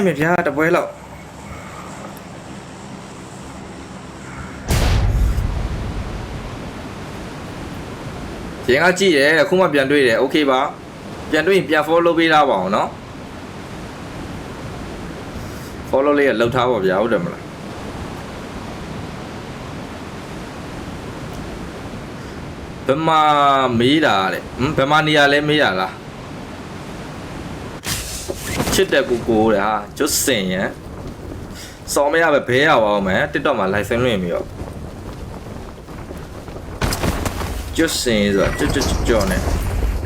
နိုင်မယ်ဗျာတပွဲလောက်ရင်ကကြည့်ရဲအခုမှပြန်တွေ့တယ်โอเคပါပြန်တွေ့ရင်ပြန် follow လုပ်ပေးထားပါအောင်เนาะ follow လေးလောက်ထားပါဗျာဟုတ်တယ်မလားဘယ်မှာမေးတာလဲဘယ်မှာနေရလဲမေးတာလားချစ်တဲ့ကိုတဲ့ဟာကျွတ်စင်ရန်စော်မရပဲဘဲရပါအောင်မယ် TikTok မှာ live stream လွှင့်ပြီးတော့ကျွတ်စင်ဆိုတာကြော်နေ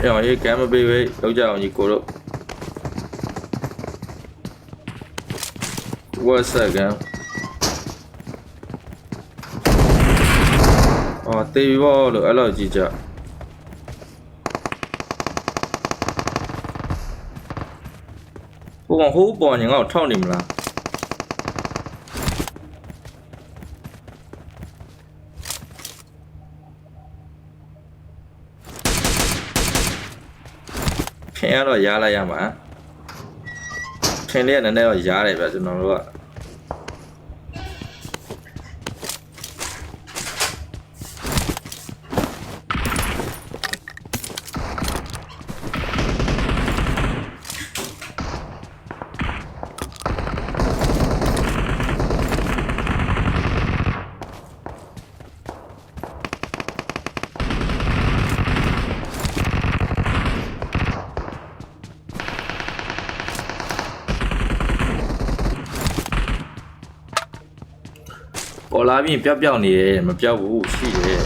အဲ့တော့ရေးကမ်းမပေးပဲလောက်ကြအောင်ကြီးကိုတို့ What's that again အော်တေးဘောလို့အဲ့လိုကြည့်ကြဟိုကောင်ဟိုးပေါ်ညငါ့ကိုထောက်နေမလားဖင်ရတော့ရားလိုက်ရမှာဖင်လေးကနည်းနည်းတော့ရားတယ်ဗျကျွန်တော်တို့ကပေါ်လာပြီးပျောက်ပျောက်နေတယ်မပျောက်ဘူးရှိတယ်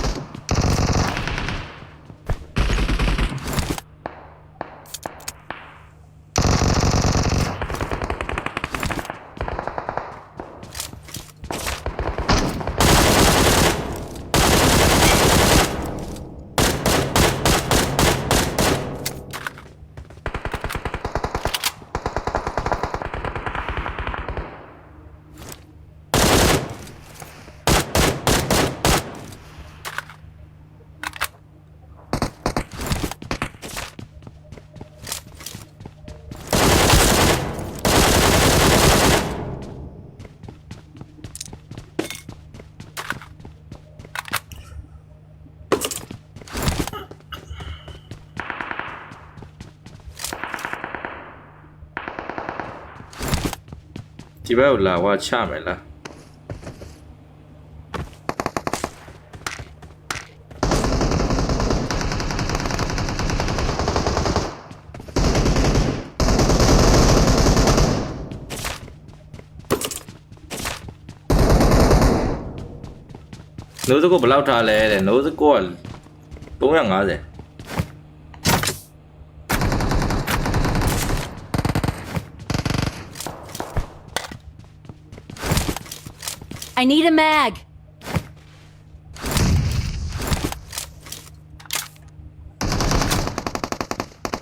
ဒီဘက်ကိုလာဝါချမယ်လားနိုးစကိုဘယ်လောက်ထားလဲတဲ့နိုးစကိုက350 I need a mag.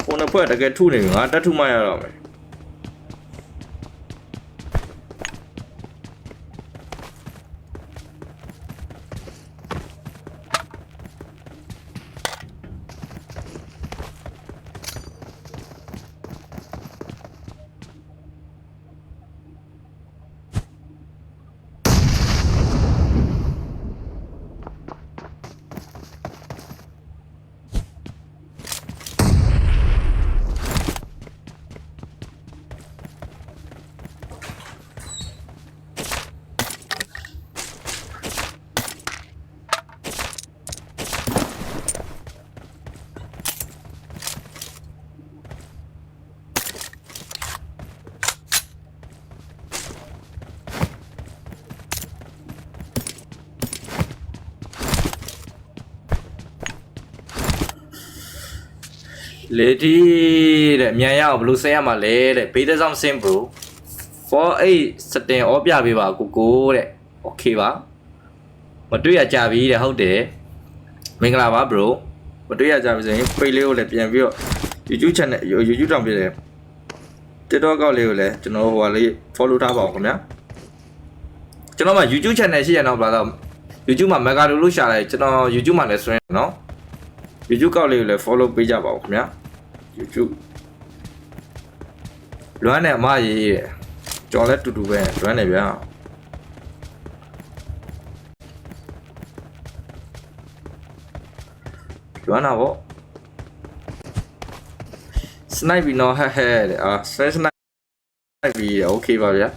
ကိုနှစ်ဖွဲ့တကယ်ထုနေပြီငါတက်ထုမှရတော့မယ်လေဒီတဲ့အမြန်ရအောင်ဘယ်လိုဆင်းရမှာလဲတဲ့ဘေးသက်ဆောင်ဆင်း bro 48စတင်ဩပြပေးပါကိုတဲ့ okay ပါမတွေ့ရကြပြီတဲ့ဟုတ်တယ်မင်္ဂလာပါ bro မတွေ့ရကြပြီဆိုရင် page လေးကိုလည်းပြန်ပြီးတော့ YouTube channel YouTube တောင်ပြတယ် TikTok ကောက်လေးကိုလည်းကျွန်တော်ဟိုဟာလေး follow ထားပါအောင်ခင်ဗျာကျွန်တော်မှ YouTube channel ရှိရတော့ဗလာတော့ YouTube မှာ Megado လို့ရှာလိုက်ကျွန်တော် YouTube မှာလည်းဆွဲနော် YouTube ကောက်လေးကိုလည်း follow ပေးကြပါဦးခင်ဗျာ YouTube လွမ်းနေအမရေးတဲ့ ကျွန်တော်လည်းတူတူပဲလွမ်းနေဗျာလွမ်းတာဗောစနိုက်ပြီးတော့ဟဲ့တဲ့စနိုက်ပြီးโอเคပါဗျာ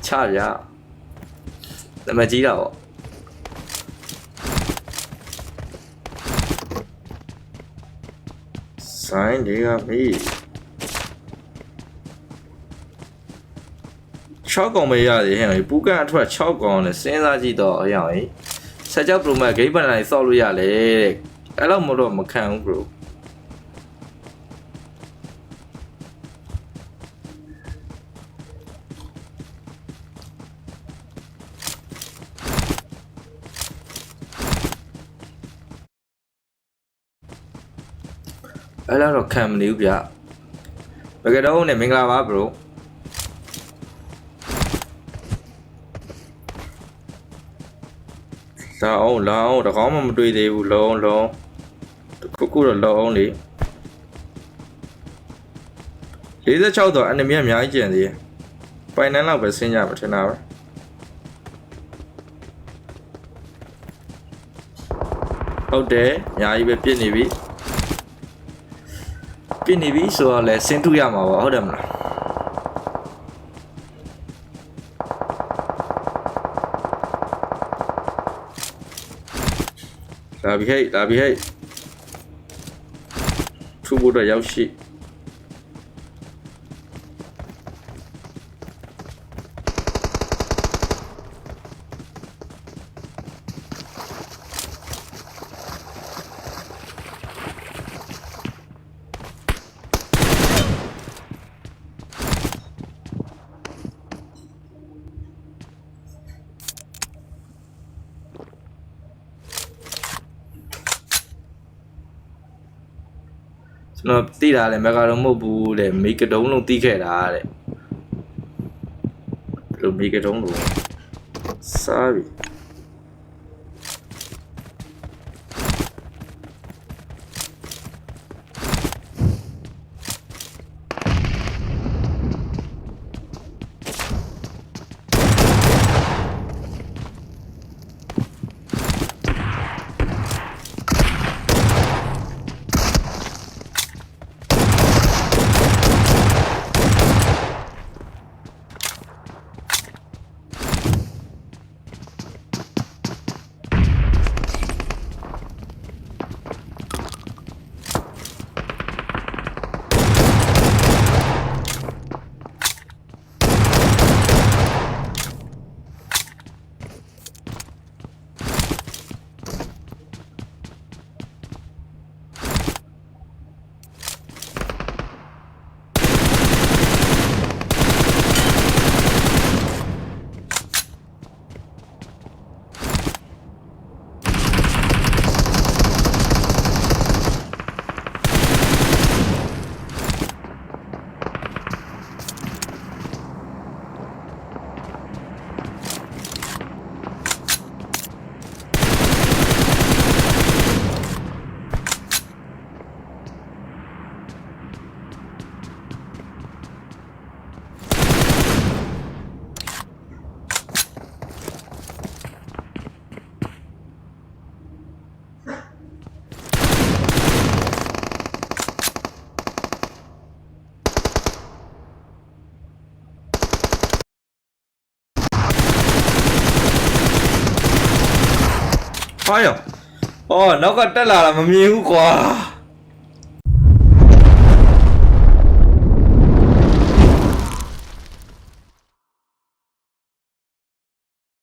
ချဗျာနမကြီးတာဗောဆိုင်တွေကမေး6កောင်ပဲရတယ်ဟဲ့ပူကန်အထွတ်6កောင်နဲ့စဉ်းစားကြည့်တော့အရင်ဆက်ကြောက် Pro Max ဂိမ်းပန်လိုက်ဆော့လို့ရလေတဲ့အဲ့လောက်မတော့မခံဘူး bro အဲ့တော့ခံမနေဘူးဗျဘယ်ကတော့နဲ့မင်္ဂလာပါ bro လာအောင်တကောင်းမှမတွေ့သေးဘူးလုံးခုတော့လောအောင်လေ46တော့အန်နမီအများကြီးကျန်သေးတယ်ပိုင်နန်းလောက်ပဲဆင်းကြမှာထင်တာပဲဟုတ်တယ်အများကြီးပဲပြစ်နေပြီဆိုတော့လဲဆင်းထုရမှာပါဟုတ်တယ်မလားလာပြီဟဲ့ထူဖို့တော့ရောက်ရှိကျွန်တော်သိတာလည်းမကတော့မဟုတ်ဘူးတဲ့မိကတုံးလုံးတီးခဲ့တာတဲ့ဘယ်လိုမိကတုံးလို့စားပြီဟာယောနောက်ကတက်လာတာမမြင်ဘူးကွာ